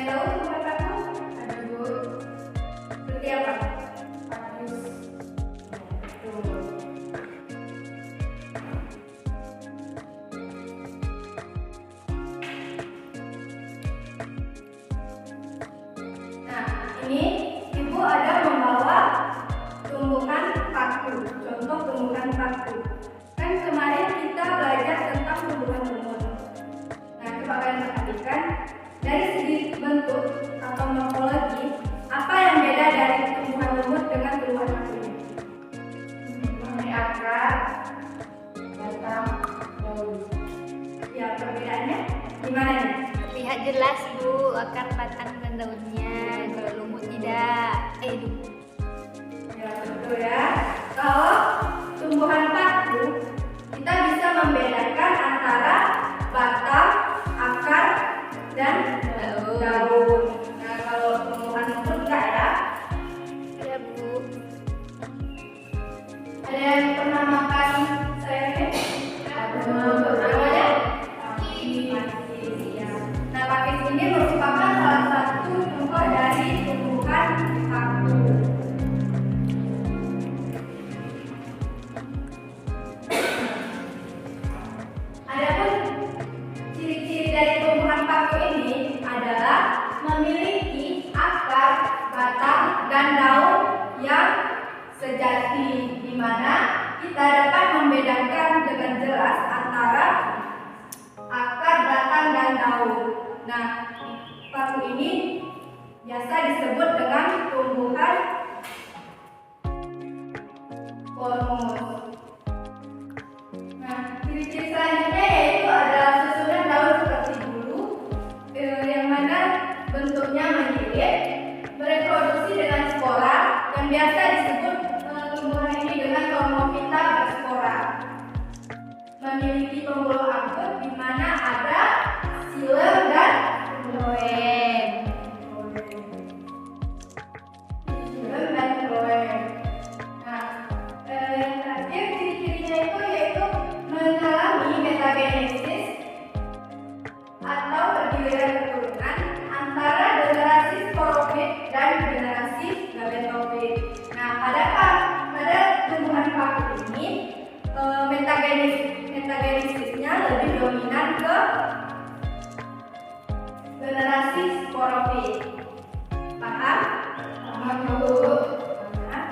yang tahu tumbuhan paku? Ada Bu. Seperti apa? Pakis. Betul. Nah, ini Ibu ada membawa tumbuhan paku. Contoh tumbuhan paku. Kan kemarin kita belajar tentang tumbuhan lumut. Nah, coba kalian perhatikan dari segi bentuk atau morfologi, apa yang beda dari tumbuhan lumut dengan tumbuhan paku ini? Mengenai akar, batang, daun. Ya, perbedaannya gimana nih? Lihat jelas Bu, akar, batang, dan daunnya. Kalau lumut tidak. Ya, betul ya. Kalau tumbuhan paku, kita bisa membedakan antara batang, akar, dan daun. Nah, kalau tumbuhan lumut enggak ya? Ya Bu. Ada yang pernah makan sayurnya? Namanya? Pakis, ya. Nah, pakis ini merupakan salah satu contoh dari tumbuhan paku. Adapun ciri-ciri dari tumbuhan paku ini adalah memiliki akar, batang, dan daun yang sejati, di mana kita dapat membedakan dengan jelas antara akar, batang, dan daun. Nah, paku ini biasa disebut dengan tumbuhan kormus. Nah, ciri-ciri selanjutnya yaitu ada susunan daun seperti bulu, yang mana bentuknya menggigit, bereproduksi dengan spora, yang biasa disebut tumbuhan ini dengan Cormophyta berspora. Memiliki pembuluh angkut di mana ada xilem dan phloem. Xilem dan phloem. Nah, yang terakhir ciri-cirinya itu yaitu mengalami metagenesis atau pergiliran keturunan antara generasi sporofit dan generasi gametofit. Nah, pada tumbuhan paku ini metagenesisnya lebih dominan ke generasi sporofit. Paham? Paham Bu. Nah,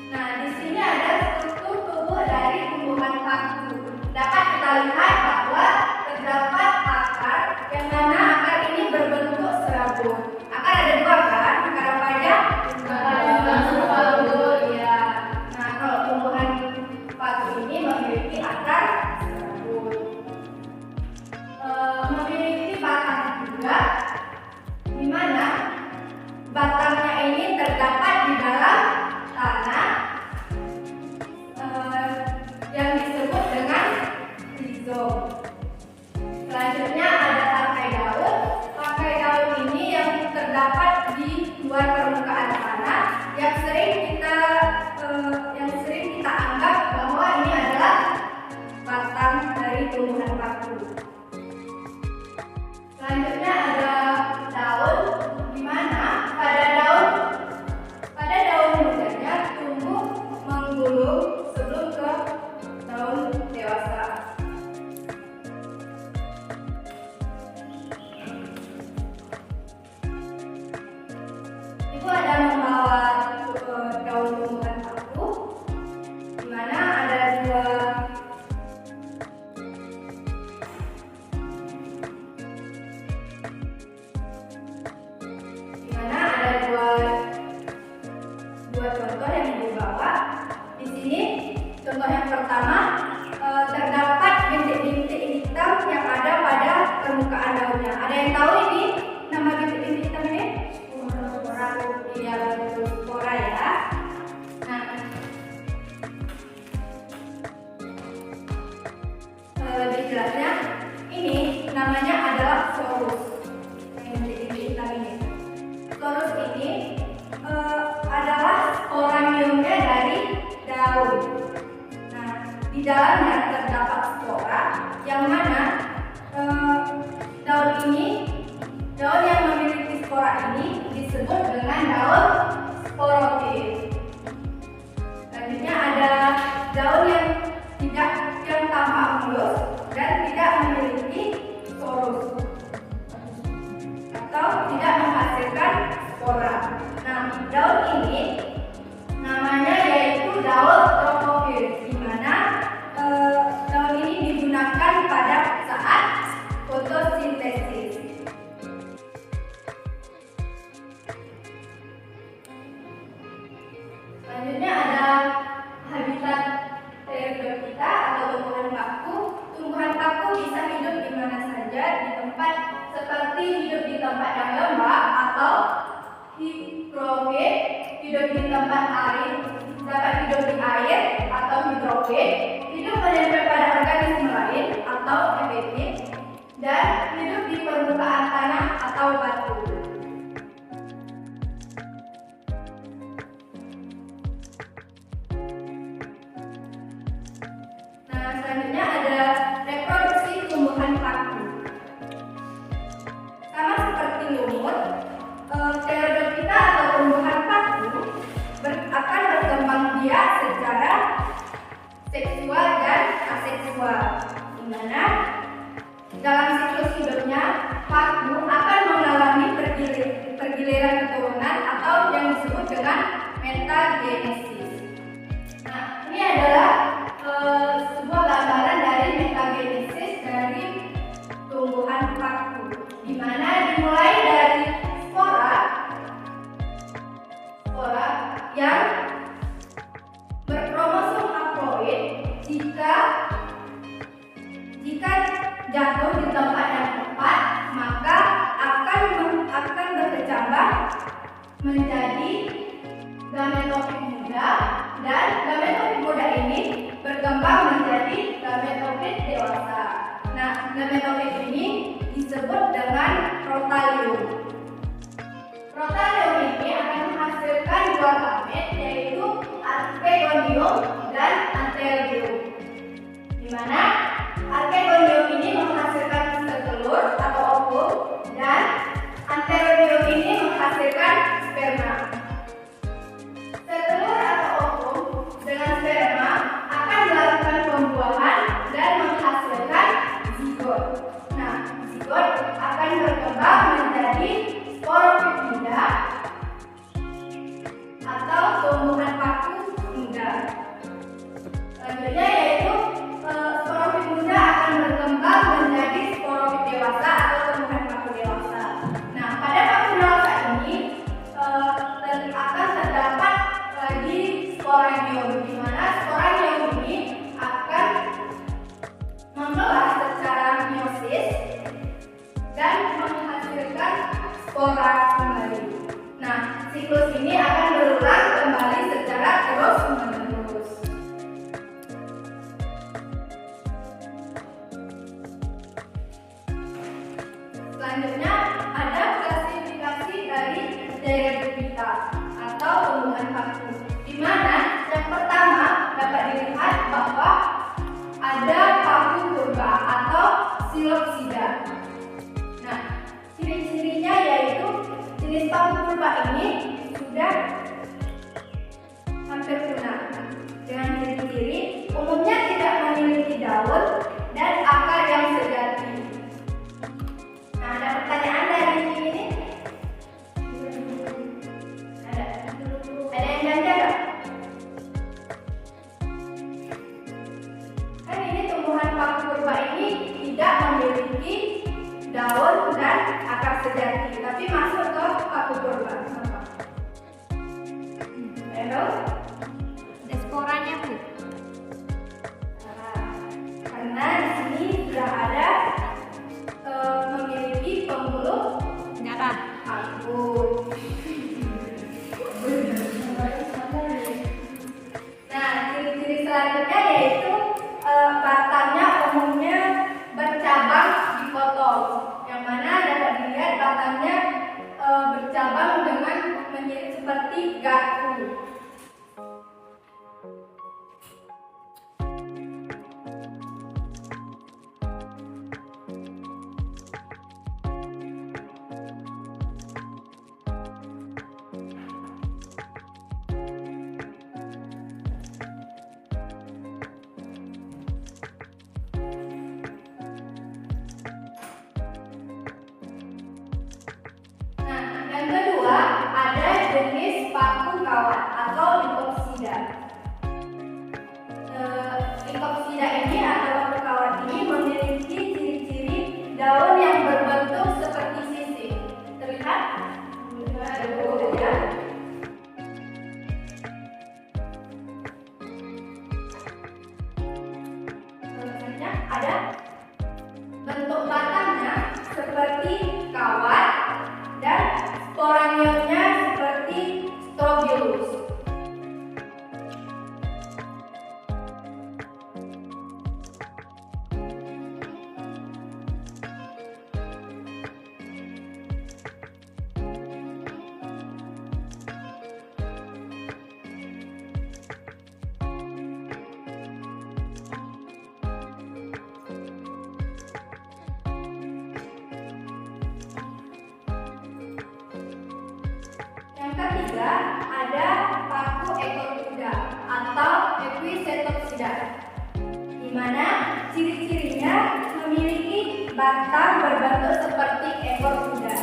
Nah, di sini ada struktur tubuh dari tumbuhan paku. Dapat kita lihat bahwa terdapat akar, yang mana akar ini berbentuk serabut. Akar ada dua kan? Akar apa aja? Serabut. Ya. Nah, kalau tumbuhan paku ini memiliki akar serabut. Memiliki batang juga, di mana batangnya ini terdapat di dalam tanah yang disebut dengan rizom. Selanjutnya ada tangkai daun. Tangkai daun ini yang terdapat di luar permukaan tanah, yang sering kita anggap bahwa ini adalah batang dari tumbuhan paku. Selanjutnya ada daun, di mana pada daun mudanya tumbuh menggulung sebelum ke daun dewasa. Ibu ada membawa daun tumbuhan paku, di mana ada dua contoh yang Ibu bawa. Di sini contoh yang pertama, terdapat bintik-bintik hitam yang ada pada permukaan daunnya. Ada yang tahu ini nama bintik-bintik hitam ini? Spora. Iya, betul, spora ya. Nah, lebih jelasnya ini namanya adalah sorus. Bintik-bintik hitam ini. Sorus ini adalah sporaniumnya dari daun. Nah, di dalamnya terdapat spora, yang mana daun yang memiliki spora ini disebut dengan daun sporofit. Selanjutnya ada daun yang tampak mulus dan tidak memiliki sporus atau tidak menghasilkan spora. Nah, daun ini namanya yaitu daun trofofit, di mana daun ini digunakan pada saat fotosintesis. Selanjutnya ada habitat Pteridophyta atau tumbuhan paku. Tumbuhan paku bisa hidup di mana saja, di tempat seperti hidup di tempat yang lembab atau higrofit, hidup di tempat air, dapat hidup di air atau hidrofit, hidup menempel pada organisme lain atau epifit, dan hidup di permukaan tanah atau batu. Nah, selanjutnya ada reproduksi tumbuhan paku. Sama seperti lumut, Pteridophyta atau tumbuhan paku akan berkembang biak secara seksual dan aseksual, di mana dalam siklus hidupnya paku akan mengalami pergiliran keturunan atau yang disebut dengan metagenesis. Nah, ini adalah sebuah gambaran dari metagenesis dari tumbuhan paku, di mana dimulai dari spora yang berkromosom haploid. Jika jatuh di tempat yang tepat, maka akan berkecambah menjadi gametofit muda, dan gametofit muda ini berkembang menjadi gametofit dewasa. Nah, gametofit ini disebut dengan protalium. Protalium ini akan menghasilkan dua gamet, yaitu archegonium dan antheridium, di mana archegonium ini menghasilkan telur atau ovum dan antheridium ini menghasilkan sperma. Telur atau ovum dengan sperma akan melakukan pembuahan dan menghasilkan zigot. Nah, zigot akan berkembang menjadi sporofit muda atau tumbuhan paku muda. Selanjutnya yaitu sporofit muda akan berkembang menjadi sporofit dewasa atau tumbuhan paku dewasa. Nah, pada paku dewasa ini akan terdapat lagi sporadium, di mana sporadium ini akan membelah secara meiosis dan menghasilkan spora kembali. Nah, siklus ini akan berulang kembali secara terus-menerus. Selanjutnya ada klasifikasi dari Pteridophyta atau tumbuhan paku, di mana yang pertama dapat dilihat bahwa ada paku purba atau Psilopsida. Nah, ciri-cirinya yaitu jenis paku purba ini sudah hampir punah, dengan ciri-ciri umumnya tidak memiliki daun dan akar yang sejati. Nah, ada pertanyaan dari ini? Ada yang janggal nggak? Kan ini tumbuhan paku purba ini tidak memiliki daun dan akar sejati, tapi masuk ke paku purba. Hello? Ada sporanya, Bu. Karena di sini sudah ada memiliki pembuluh Darah. paku. Nah, ciri-ciri selanjutnya yaitu batangnya umumnya bercabang dipotong, yang mana dapat dilihat batangnya bercabang dengan seperti garpu. tidak ini atau paku kawat ini memiliki ciri-ciri daun yang berbentuk seperti sisik. Terlihat? Ya. Selanjutnya ada bentuk batangnya seperti kawat dan sporangiumnya seperti strobilus. Yang ketiga ada paku ekor kuda atau Equisetopsida, di mana ciri-cirinya memiliki batang berbentuk seperti ekor kuda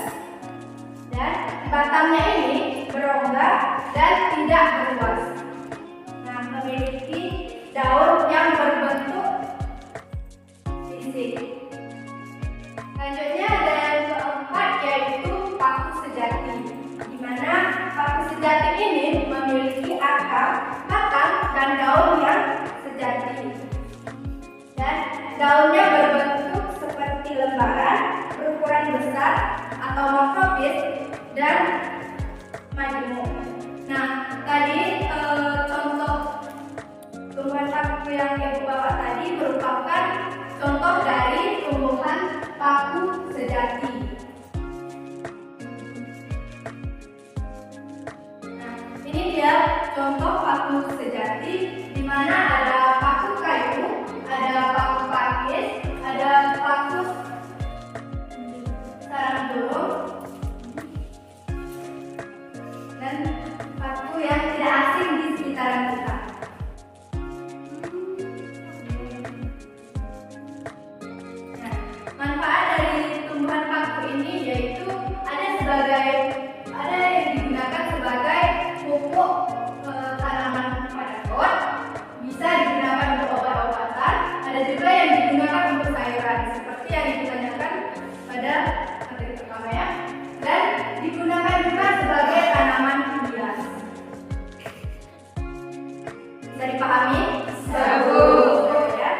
dan batangnya ini berongga dan tidak berluas. Nah, memiliki daun yang berbentuk sisik. Selanjutnya ada yang keempat yaitu paku sejati, di mana paku sejati ini memiliki akar, batang, dan daun yang sejati. Dan daunnya berbentuk seperti lembaran, berukuran besar atau makrofis dan majemuk. Nah, tadi contoh tumbuhan paku yang Ibu bawa tadi merupakan contoh dari tumbuhan paku sejati. Ini dia contoh paku sejati, di mana ada paku kayu, ada paku pakis, ada paku sarang burung, dan paku yang tidak asing di sekitaran kita. Nah, manfaat dari tumbuhan paku ini yaitu ada yang digunakan sebagai pupuk tanaman pada pot, bisa digunakan untuk obat-obatan, ada juga yang digunakan untuk sayuran seperti yang ditanyakan pada materi pertama ya, dan digunakan juga sebagai tanaman hias. Bisa dipahami? Ya.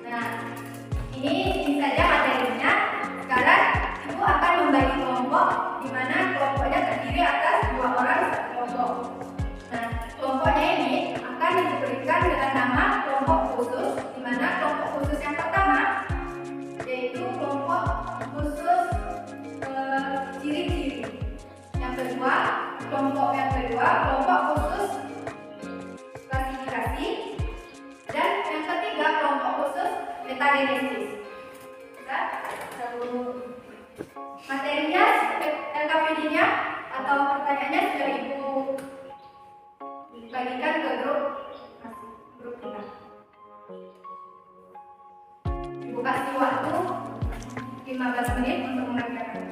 Nah, ini saja materinya. Sekarang Ibu akan membagi kelompok, di mana kelompoknya terdiri atas 2 orang kelompok. Nah, kelompoknya ini akan diberikan dengan nama kelompok khusus, di mana kelompok khusus yang pertama yaitu kelompok khusus ciri-ciri. Yang kedua, kelompok khusus klasifikasi, dan yang ketiga kelompok khusus metagenesis. Materinya, LKPD-nya atau pertanyaannya sudah Ibu bagikan ke grup kita. Ibu kasih waktu 15 menit untuk mengerjakan.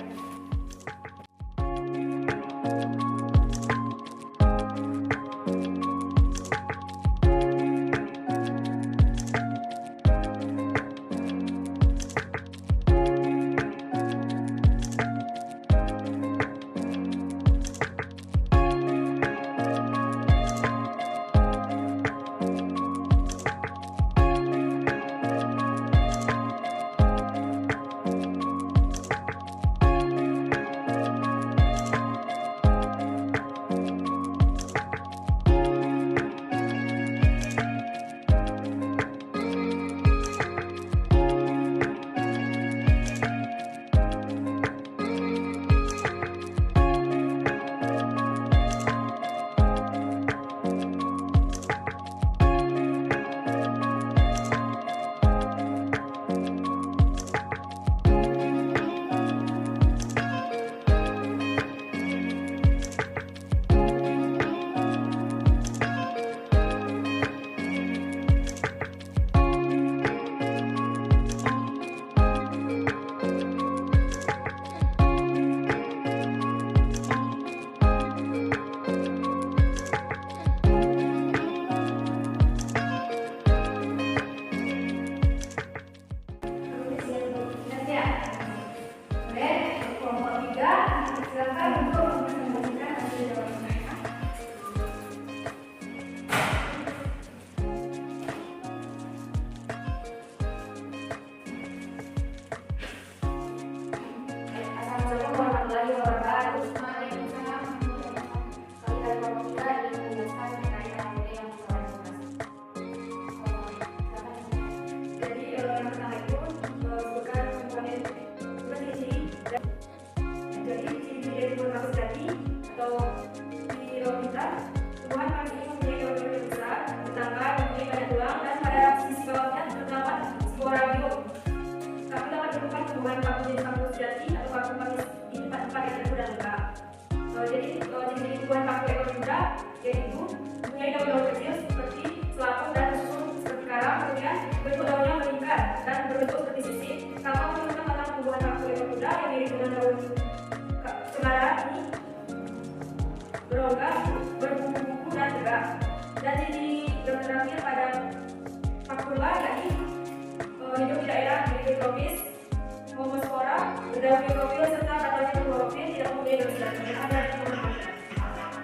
terakhir pada faktula, yakni hidup di daerah mikrotropis, homospora, berdaun mikrofil serta katalis klorofil tidak mempunyai dosis dan ada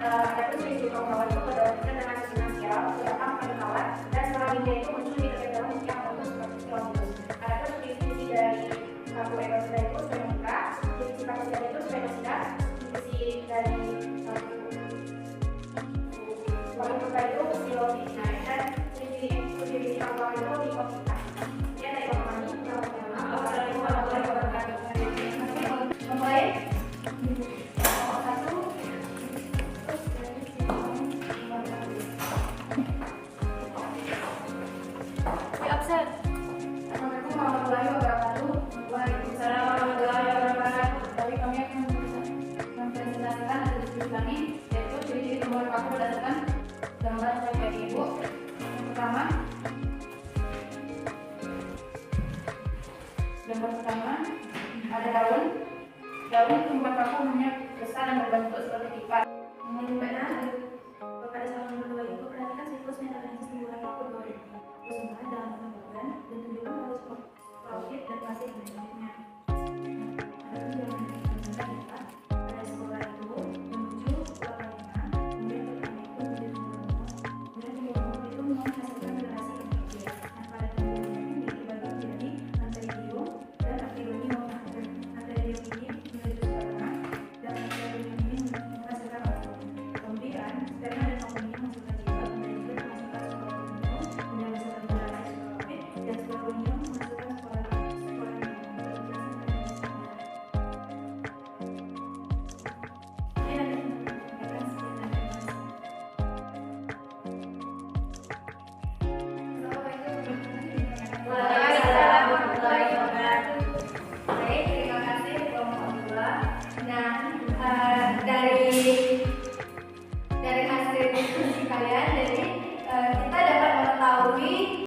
Adapun ciri kawan itu berdampingan dengan substansial, terdapat pada kawan, dan foraminnya itu muncul di bagian daun yang bentuk seperti kilomulus. Adapun ciri-ciri dari paku ekosida itu spermika, ciri pakusida itu spermosida, ciri dari pakuta itu silofisina, dan ciri pakuan itu lipofita. Dia dari pemahami, Assalamualaikum warahmatullahi wabarakatuh. memulai. Assalamualaikum warahmatullahi wabarakatuh. Waalaikumsalam warahmatullahi wabarakatuh. Tapi kami akan mempresentasikan hasil diskusi kami, yaitu ciri-ciri tumbuhan paku berdasarkan gambar sebagai ibu. Yang pertama, gambar pertama ada daun. Daun tumbuhan paku umumnya besar dan berbentuk seperti pipa. Pada saluran kedua itu perhatikan siklus metagenesis tumbuhan paku bersumber dalam perkembangan dan tunjukkan harus profit dan pasif bentuknya. Ada penjelasan pada sekolah itu menuju pulau Palembang, kemudian pertama itu menjadi tumbuhan kemudian tumbuhan itu menghasilkan